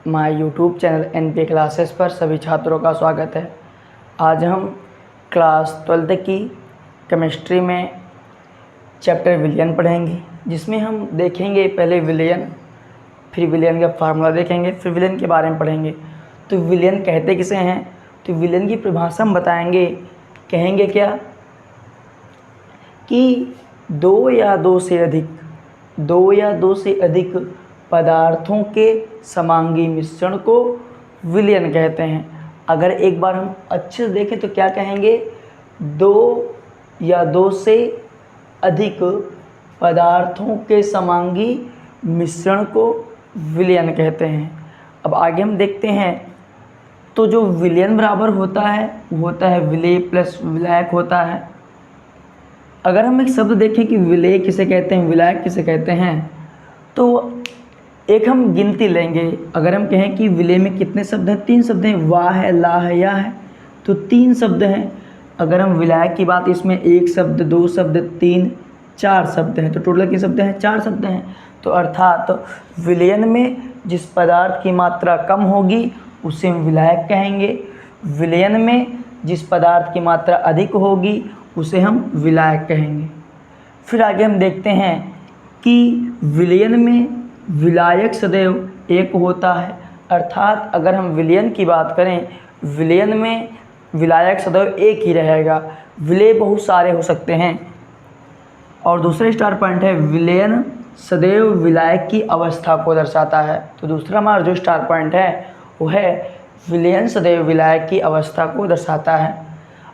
My YouTube channel NPA classes पर सभी छात्रों का स्वागत है। आज हम क्लास 12th की केमिस्ट्री में चैप्टर विलयन पढ़ेंगे, जिसमें हम देखेंगे पहले विलयन, फिर विलयन का फार्मूला देखेंगे, फिर विलयन के बारे में पढ़ेंगे। तो विलयन कहते किसे हैं, तो विलयन की परिभाषा हम बताएंगे। कहेंगे क्या कि दो या दो से अधिक पदार्थों के समांगी मिश्रण को विलयन कहते हैं। अगर एक बार हम अच्छे से देखें तो क्या कहेंगे, दो या दो से अधिक पदार्थों के समांगी मिश्रण को विलयन कहते हैं। अब आगे हम देखते हैं, तो जो विलयन बराबर होता है वो होता है विलेय प्लस विलायक होता है। अगर हम एक शब्द देखें कि विलेय किसे कहते हैं, विलायक किसे कहते हैं, तो एक हम गिनती लेंगे। अगर हम कहें कि विलेय में कितने शब्द हैं, 3 शब्द हैं, वाह है, ला है, या है, तो 3 शब्द हैं। अगर हम विलायक की बात, इसमें 1 शब्द, 2 शब्द, 3, 4 शब्द हैं, तो टोटल कितने शब्द हैं, 4 शब्द हैं। तो अर्थात विलयन में जिस पदार्थ की मात्रा कम होगी उसे हम विलायक कहेंगे, विलयन में जिस पदार्थ की मात्रा अधिक होगी उसे हम विलायक कहेंगे। फिर आगे हम देखते हैं कि विलयन में विलायक सदैव एक होता है। अर्थात अगर हम विलयन की बात करें, विलयन में विलायक सदैव एक ही रहेगा, विलेय बहुत सारे हो सकते हैं। और दूसरा स्टार पॉइंट है, विलयन सदैव विलायक की अवस्था को दर्शाता है। तो दूसरा हमारा जो स्टार पॉइंट है वो है विलयन सदैव विलायक की अवस्था को दर्शाता है।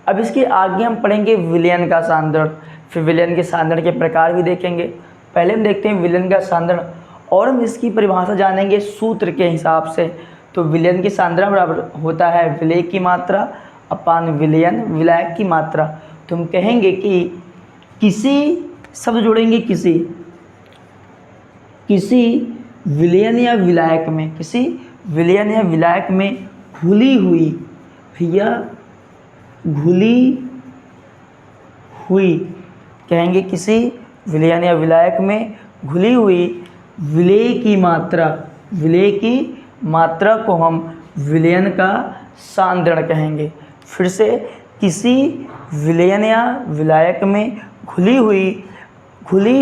अब इसके आगे हम पढ़ेंगे विलयन का सांद्रण, फिर विलयन के सांद्रण के प्रकार भी देखेंगे। पहले हम देखते हैं विलयन का सांद्रण, और हम इसकी परिभाषा जानेंगे सूत्र के हिसाब से। तो विलयन की सांद्रण बराबर होता है विलेय की मात्रा अपान विलयन विलायक की मात्रा। तो हम कहेंगे कि किसी शब्द जोड़ेंगे, किसी विलयन या विलायक में, किसी विलयन या विलायक में घुली हुई कहेंगे, किसी विलयन या विलायक में घुली हुई विलेय की मात्रा को हम विलयन का सांद्रण कहेंगे। फिर से, किसी विलयन या विलायक में घुली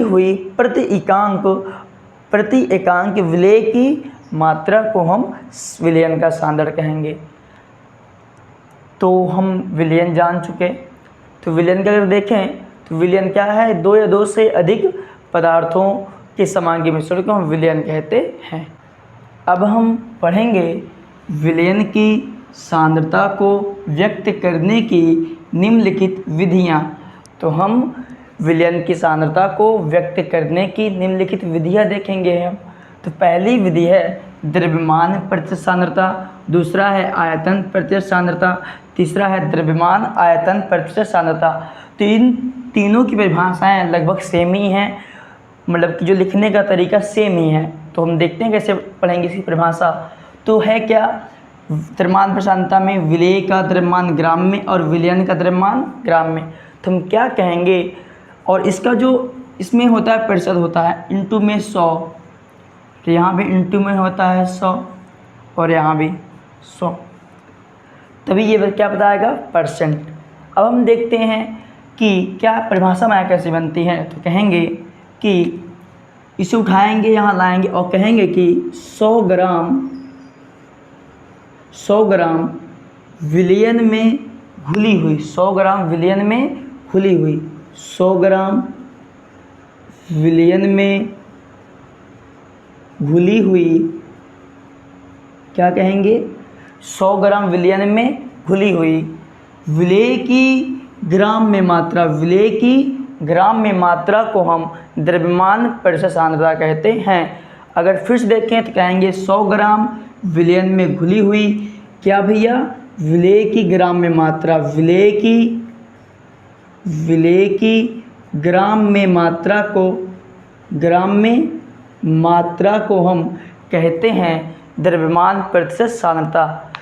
हुई प्रति एकांक विलेय की मात्रा को हम विलयन का सांद्रण कहेंगे। तो हम विलयन जान चुके। तो विलयन का अगर देखें तो विलयन क्या है, दो या दो से अधिक पदार्थों के समांगी मिश्रण को हम विलयन कहते हैं। अब हम पढ़ेंगे विलयन की सांद्रता को व्यक्त करने की निम्नलिखित विधियाँ। तो हम विलयन की सांद्रता को व्यक्त करने की निम्नलिखित विधियाँ देखेंगे हम। तो पहली विधि है द्रव्यमान प्रतिशत सांद्रता, दूसरा है आयतन प्रतिशत सांद्रता, तीसरा है द्रव्यमान आयतन प्रतिशत सांद्रता। तो इन तीनों की परिभाषाएँ लगभग सेम ही हैं, मतलब कि जो लिखने का तरीका सेम ही है। तो हम देखते हैं कैसे पढ़ेंगे इसकी परिभाषा। तो है क्या, द्रव्यमान प्रसारणता में विलेय का द्रव्यमान ग्राम में और विलयन का द्रव्यमान ग्राम में। तो हम क्या कहेंगे, और इसका जो इसमें होता है प्रतिशत होता है इंटू में 100, तो यहाँ भी इंटू में होता है 100 और यहाँ भी 100, तभी ये क्या बताएगा, परसेंट। अब हम देखते हैं कि क्या परिभाषा में कैसे बनती है। तो कहेंगे कि इसे उठाएंगे, यहाँ लाएंगे और कहेंगे कि 100 ग्राम विलयन में घुली हुई, 100 ग्राम विलयन में घुली हुई, 100 ग्राम विलयन में घुली हुई, क्या कहेंगे, 100 ग्राम विलयन में घुली हुई विलेय की ग्राम में मात्रा को हम द्रव्यमान प्रतिशत सांद्रता कहते हैं। अगर फिर से देखें तो कहेंगे 100 ग्राम विलयन में घुली हुई, क्या भैया, विलेय की ग्राम में मात्रा, विलेय की ग्राम में मात्रा को हम कहते हैं द्रव्यमान प्रतिशत सांद्रता।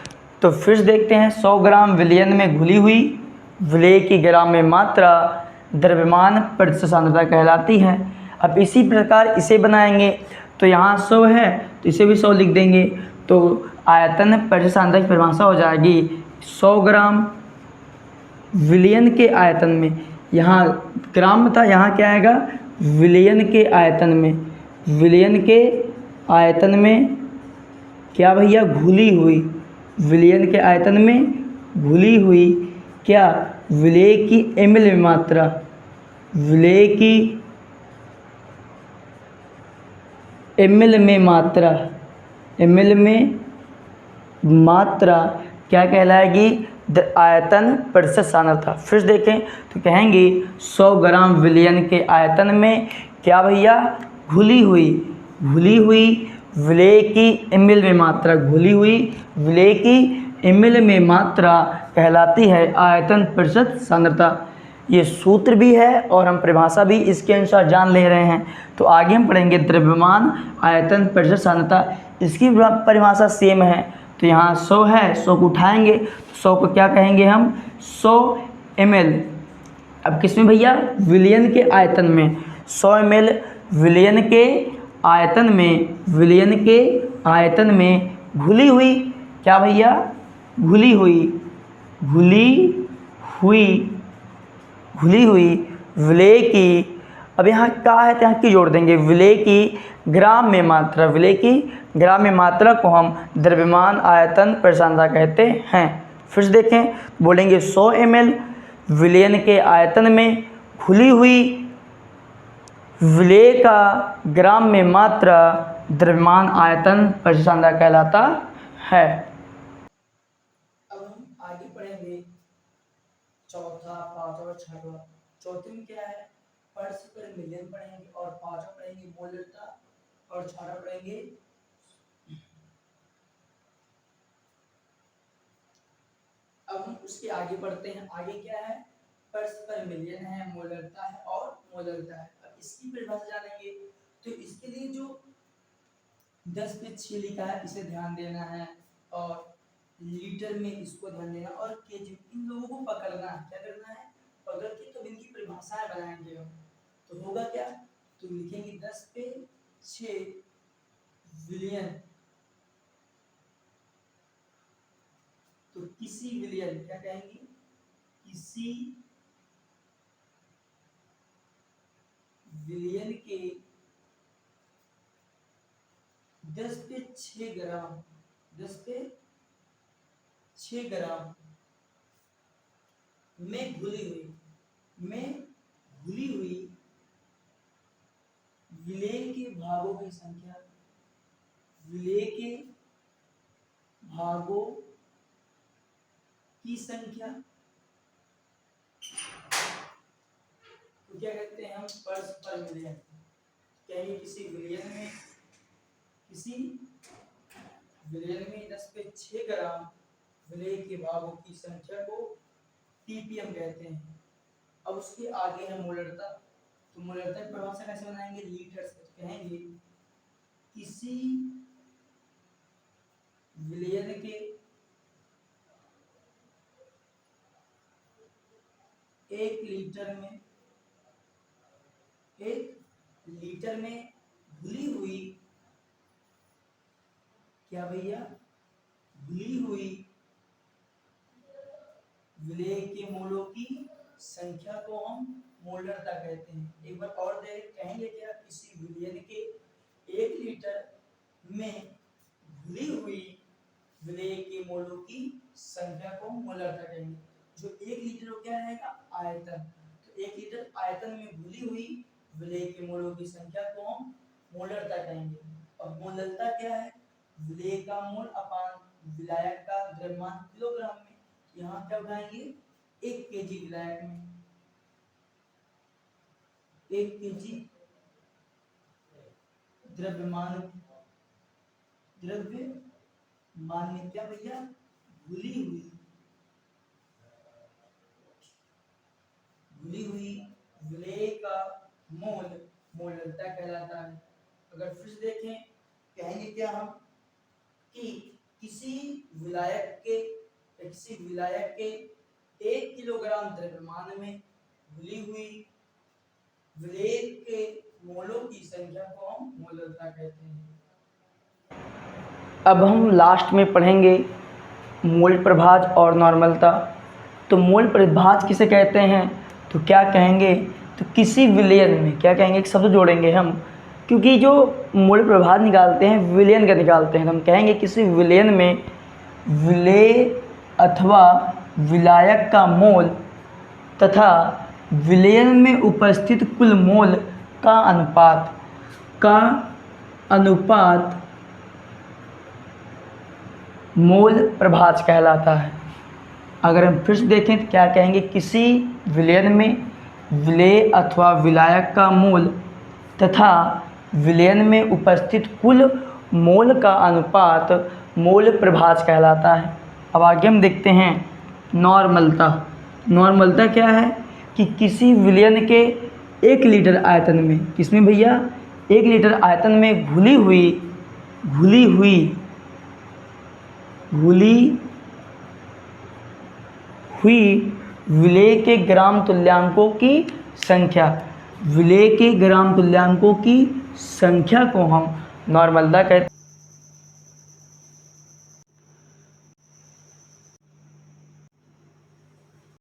तो फिर से देखते हैं, 100 ग्राम विलयन में घुली हुई विलेय की ग्राम में मात्रा द्रव्यमान प्रतिशत सांद्रता कहलाती है। अब इसी प्रकार इसे बनाएंगे, तो यहाँ 100 है तो इसे भी 100 लिख देंगे। तो आयतन प्रतिशत सांद्रता की परिभाषा हो जाएगी 100 ग्राम विलयन के आयतन में, यहाँ ग्राम था, यहाँ क्या आएगा विलयन के आयतन में, विलयन के आयतन में क्या भैया घुली हुई, विलयन के आयतन में घुली हुई क्या विलेय की ml में मात्रा, विलेय की ml में मात्रा, ml में मात्रा क्या कहलाएगी आयतन प्रतिशत सांद्रता। फिर देखें तो कहेंगे 100 ग्राम विलयन के आयतन में क्या भैया घुली हुई विलेय की ml में मात्रा, घुली हुई विलेय की ml में मात्रा कहलाती है आयतन प्रतिशत सांद्रता। ये सूत्र भी है और हम परिभाषा भी इसके अनुसार जान ले रहे हैं। तो आगे हम पढ़ेंगे द्रव्यमान आयतन प्रतिशत सांद्रता, इसकी परिभाषा सेम है। तो यहाँ 100 है, 100 को उठाएंगे, 100 को क्या कहेंगे हम 100 ml। अब किसमें भैया विलयन के आयतन में, 100 ml विलयन के आयतन में, विलयन के आयतन में घुली हुई क्या भैया घुली हुई विलेय की, अब यहाँ क्या है तो यहाँ की जोड़ देंगे, विलेय की ग्राम में मात्रा, विलेय की ग्राम में मात्रा को हम द्रव्यमान आयतन प्रतिशत सांद्रता कहते हैं। फिर से देखें बोलेंगे 100 ml विलयन के आयतन में घुली हुई विलेय का ग्राम में मात्रा द्रव्यमान आयतन प्रतिशत सांद्रता कहलाता है। अब हम आगे पढ़ेंगे चौथा, पांचवा और छठवां। चौथे में क्या है पर्स पर मिलियन पढ़ेंगे, और पांचवा पढ़ेंगे मोलरता, और छठा पढ़ेंगे अब हम उसके आगे बढ़ते हैं। आगे क्या है पर्स पर मिलियन है, मोलरता है और मोलरता है। अब इसकी परिभाषा जानेंगे। तो इसके लिए जो 10 पे 6 लिखा है इसे ध्यान देना है, और लीटर में इसको ध्यान देना, और केजी, इन लोगों को पकड़ना है। क्या करना है पकड़ के तो इनकी परिभाषाएं बनाएंगे हम। तो होगा क्या तो लिखेंगे 10 पे 6 विलियन, तो किसी विलियन क्या कहेंगे किसी विलियन के 10 पे 6 ग्राम, 10 पे 6 ग्राम में घुली हुई विलेय के भागों की संख्या, विलेय के भागों की संख्या तो क्या कहते हैं हम पर्स पर मिलियन। कहेंगे किसी विलियन में 10 पे 6 ग्राम विलेय के भागों की संख्या को टीपीएम कहते हैं। अब उसके आगे है मोलरता। तो मोलरता की परिभाषा कैसे बनाएंगे लीटर से। कहेंगे किसी विलियन के 1 लीटर में घुली हुई क्या भैया घुली हुई विलेय के मोलों की संख्या को हम मोलरता कहते हैं। एक बार और कहेंगे क्या किसी विलियन के 1 लीटर में घुली हुई विलेय के मोलों की संख्या को मोलरता कहेंगे। जो 1 लीटर हो क्या रहेगा आयतन, तो 1 लीटर आयतन में घुली हुई विलेय के मोलों की संख्या को हम मोलरता कहेंगे। अब मोलरता क्या है विलेय का मोल अपान विलायक का द्रव्यमान किलोग्राम में। यहाँ क्या उठाएंगे 1 केजी विलायक में, 1 केजी द्रव्यमान में क्या भैया घुली हुई विलेय का मोल मोलरता कहलाता है। अगर फिर से देखें कहेंगे क्या हम कि किसी विलायक के 1 किलोग्राम द्रव्यमान में घुली हुई विलेय के मोलों की संख्या को हम मोलरता कहते हैं। अब हम लास्ट में पढ़ेंगे मूल प्रभाज और नॉर्मलता। तो मूल प्रभाज किसे कहते हैं, तो क्या कहेंगे, तो किसी विलयन में, क्या कहेंगे, एक शब्द जोड़ेंगे हम, क्योंकि जो मूल प्रभाज निकालते हैं विलयन का निकालते हैं, हम कहेंगे किसी विलयन में विलेय अथवा विलायक का मोल तथा विलयन में उपस्थित कुल मोल का अनुपात मोल प्रभाज कहलाता है। अगर हम फिर से देखें तो क्या कहेंगे, किसी विलयन में विलेय अथवा विलायक का मोल तथा विलयन में उपस्थित कुल मोल का अनुपात मोल प्रभाज कहलाता है। अब आगे हम देखते हैं नॉर्मलता। नॉर्मलता क्या है कि किसी विलयन के 1 लीटर आयतन में, किसमें भैया, 1 लीटर आयतन में घुली हुई विलेय के ग्राम तुल्यांकों की संख्या, विलेय के ग्राम तुल्यांकों की संख्या को हम नॉर्मलता कहते हैं।